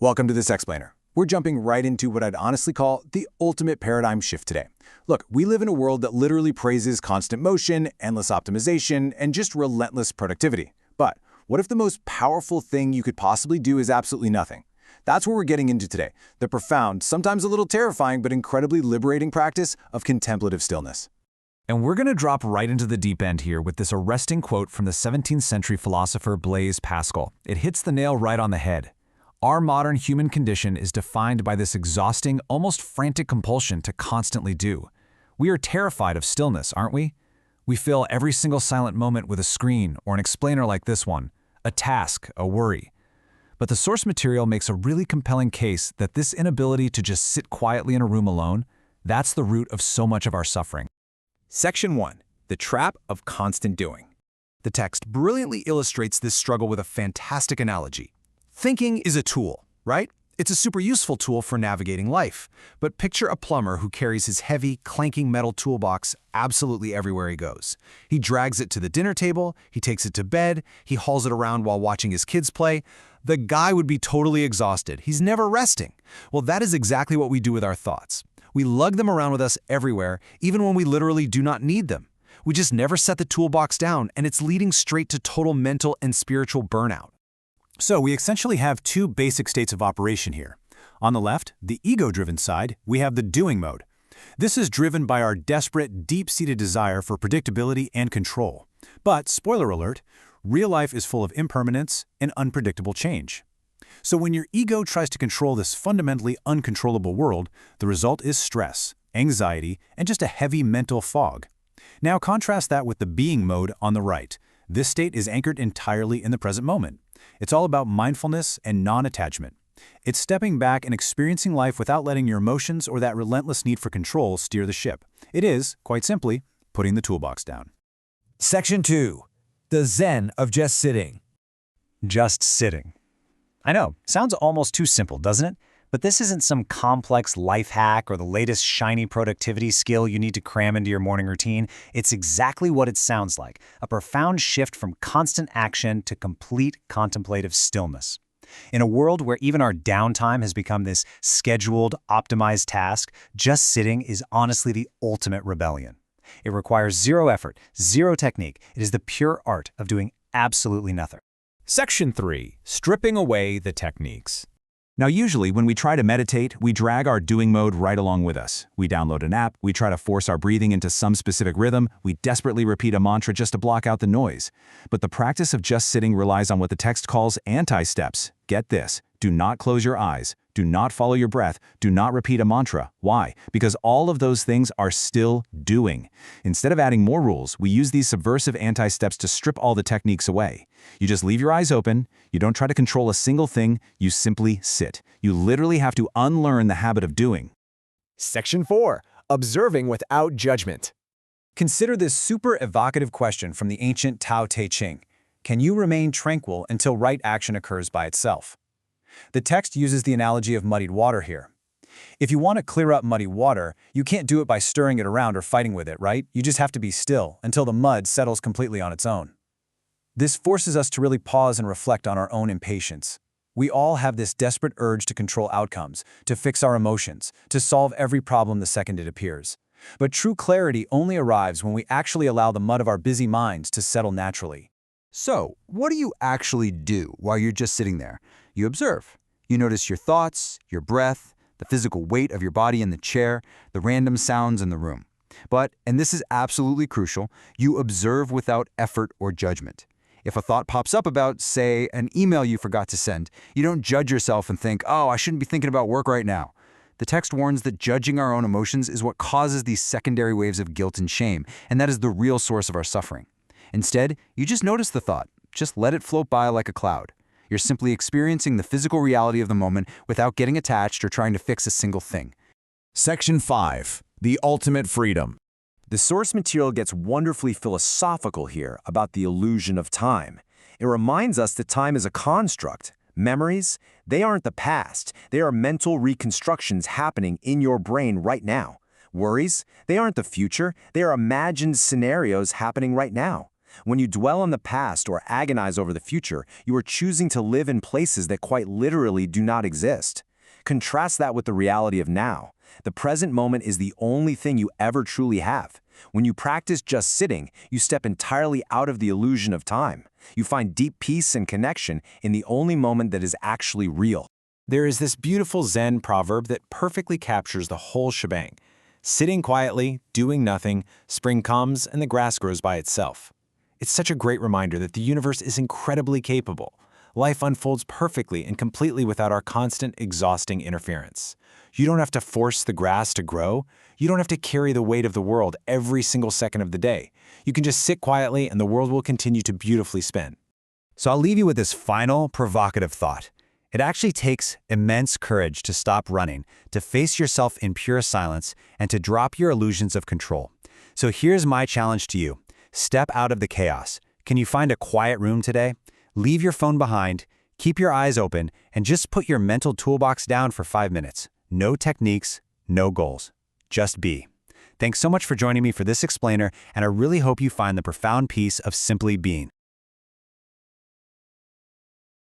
Welcome to this explainer. We're jumping right into what I'd honestly call the ultimate paradigm shift today. Look, we live in a world that literally praises constant motion, endless optimization, and just relentless productivity. But what if the most powerful thing you could possibly do is absolutely nothing? That's what we're getting into today, the profound, sometimes a little terrifying, but incredibly liberating practice of contemplative stillness. And we're going to drop right into the deep end here with this arresting quote from the 17th century philosopher Blaise Pascal. It hits the nail right on the head. Our modern human condition is defined by this exhausting, almost frantic compulsion to constantly do. We are terrified of stillness, aren't we? We fill every single silent moment with a screen or an explainer like this one, a task, a worry. But the source material makes a really compelling case that this inability to just sit quietly in a room alone, that's the root of so much of our suffering. Section 1. The Trap of Constant Doing. The text brilliantly illustrates this struggle with a fantastic analogy. Thinking is a tool, right? It's a super useful tool for navigating life. But picture a plumber who carries his heavy, clanking metal toolbox absolutely everywhere he goes. He drags it to the dinner table, he takes it to bed, he hauls it around while watching his kids play. The guy would be totally exhausted. He's never resting. Well, that is exactly what we do with our thoughts. We lug them around with us everywhere, even when we literally do not need them. We just never set the toolbox down, and it's leading straight to total mental and spiritual burnout. So we essentially have two basic states of operation here. On the left, the ego-driven side, we have the doing mode. This is driven by our desperate, deep-seated desire for predictability and control. But, spoiler alert, real life is full of impermanence and unpredictable change. So when your ego tries to control this fundamentally uncontrollable world, the result is stress, anxiety, and just a heavy mental fog. Now contrast that with the being mode on the right. This state is anchored entirely in the present moment. It's all about mindfulness and non-attachment. It's stepping back and experiencing life without letting your emotions or that relentless need for control steer the ship. It is, quite simply, putting the toolbox down. Section 2. The Zen of just sitting. Just sitting. I know, sounds almost too simple, doesn't it? But this isn't some complex life hack or the latest shiny productivity skill you need to cram into your morning routine. It's exactly what it sounds like, a profound shift from constant action to complete contemplative stillness. In a world where even our downtime has become this scheduled, optimized task, just sitting is honestly the ultimate rebellion. It requires zero effort, zero technique. It is the pure art of doing absolutely nothing. Section 3. Stripping away the techniques. Now usually when we try to meditate, we drag our doing mode right along with us. We download an app, we try to force our breathing into some specific rhythm, we desperately repeat a mantra just to block out the noise. But the practice of just sitting relies on what the text calls anti-steps. Get this, do not close your eyes, do not follow your breath, do not repeat a mantra. Why? Because all of those things are still doing. Instead of adding more rules, we use these subversive anti-steps to strip all the techniques away. You just leave your eyes open, you don't try to control a single thing, you simply sit. You literally have to unlearn the habit of doing. Section 4. Observing without judgment. Consider this super evocative question from the ancient Tao Te Ching. Can you remain tranquil until right action occurs by itself? The text uses the analogy of muddied water here. If you want to clear up muddy water, you can't do it by stirring it around or fighting with it, right? You just have to be still until the mud settles completely on its own. This forces us to really pause and reflect on our own impatience. We all have this desperate urge to control outcomes, to fix our emotions, to solve every problem the second it appears. But true clarity only arrives when we actually allow the mud of our busy minds to settle naturally. So, what do you actually do while you're just sitting there? You observe. You notice your thoughts, your breath, the physical weight of your body in the chair, the random sounds in the room. But, and this is absolutely crucial, you observe without effort or judgment. If a thought pops up about, say, an email you forgot to send, you don't judge yourself and think, oh, I shouldn't be thinking about work right now. The text warns that judging our own emotions is what causes these secondary waves of guilt and shame, and that is the real source of our suffering. Instead, you just notice the thought. Just let it float by like a cloud. You're simply experiencing the physical reality of the moment without getting attached or trying to fix a single thing. Section 5. The ultimate freedom. The source material gets wonderfully philosophical here about the illusion of time. It reminds us that time is a construct. Memories, they aren't the past. They are mental reconstructions happening in your brain right now. Worries, they aren't the future. They are imagined scenarios happening right now. When you dwell on the past or agonize over the future, you are choosing to live in places that quite literally do not exist. Contrast that with the reality of now. The present moment is the only thing you ever truly have. When you practice just sitting, you step entirely out of the illusion of time. You find deep peace and connection in the only moment that is actually real. There is this beautiful Zen proverb that perfectly captures the whole shebang. Sitting quietly, doing nothing, spring comes and the grass grows by itself. It's such a great reminder that the universe is incredibly capable. Life unfolds perfectly and completely without our constant, exhausting interference. You don't have to force the grass to grow. You don't have to carry the weight of the world every single second of the day. You can just sit quietly and the world will continue to beautifully spin. So I'll leave you with this final, provocative thought. It actually takes immense courage to stop running, to face yourself in pure silence, and to drop your illusions of control. So here's my challenge to you. Step out of the chaos. Can you find a quiet room today? Leave your phone behind, keep your eyes open, and just put your mental toolbox down for 5 minutes. No techniques, no goals. Just be. Thanks so much for joining me for this explainer, and I really hope you find the profound peace of simply being.